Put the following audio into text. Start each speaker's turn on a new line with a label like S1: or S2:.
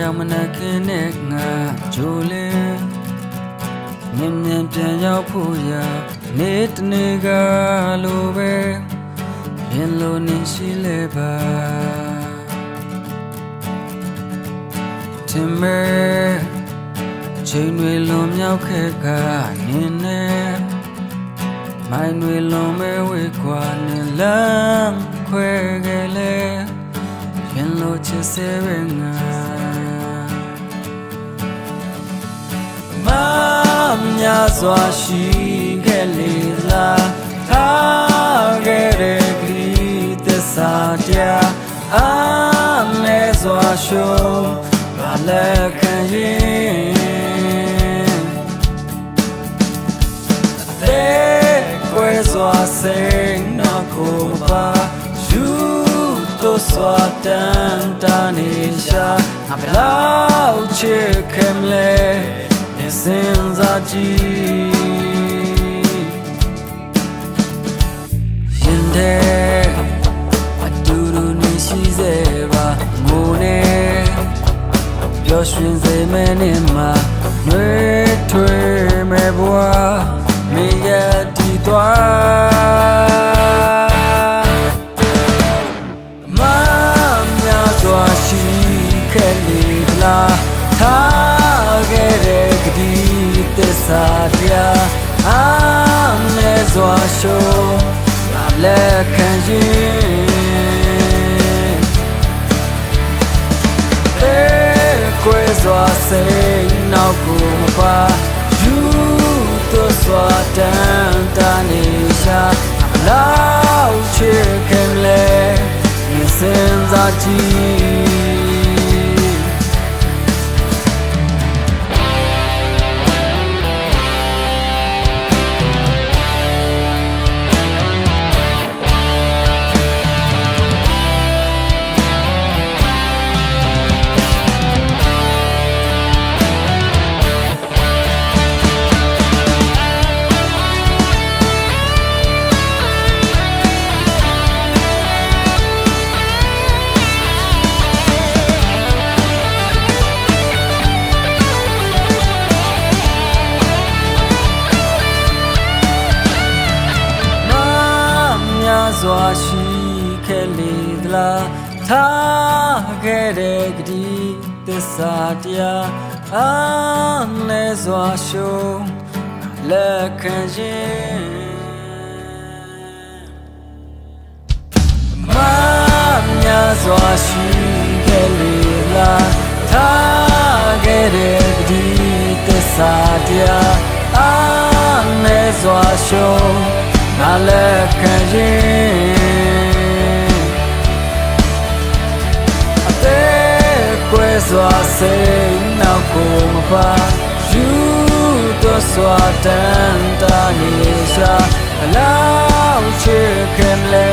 S1: ရောက်မနှက်ခင်းနဲ့ငါဂျိုလင်းမြင်မြင်ပြန်ရောက်ဖို့ရာနေ့တနေ့ကလိုပဲရင်လိုနေရှိလဲပါတင်မဲချိန်တွေလွန်မြောက်ခဲ့ကနင်းနဲ့မိုင်းတွေလွန်မဲဝေကွာနေလမ်းခွဲခဲ့လေရင်လိုချစ်စေရငါမများစွာရှိခဲ့လေလားထားခဲ့တဲ့ဒီသစ္စာတရားအားလဲစွာရှုံးဘာလဲခံရင်အသေးကွယ်စွာစိတ်နှောက်ကိုပါယူတို့စွာတန်တာနေရှာငါဘလောက်ချစ်ခဲ့မလဲစဉ်းစားကြည့်ရင်တဲ့အတူတူနေရှိစေပါငိုနေပျော်ရွှင်စေမယ်နဲ့မှာရွေးထွေးမဲ့ဘဝမေရတီသွားမများစွာရှိခဲ့လေလားထားခဲ့တဲ့ကတိသစ္စာတရားအားနဲ့စွာရှုံးလက်ခံရင်ကွယ်စွာစိတ်နောက်ကိုမပါယူတို့စွာတန်တာနေရှာလောက်ချစ်ခင်လေစဉ်းစားကြည့်စွာရှိခဲ့လေသလားထားခဲ့တဲ့ကတိသစ္စာတရားအားနဲ့စွာရှုံးလက်ခံရင်မများစွာရှိခဲ့လေလားထားခဲ့တဲ့ကတိသစ္စာတရားအားနဲ့စွာရှုံးငါလက်ခံရင်အသေးကွယ်စွာစိတ်နောက်ကိုမပါယူတို့စွာတန်တာနေရှာအလောက်ချစ်ခင်လေ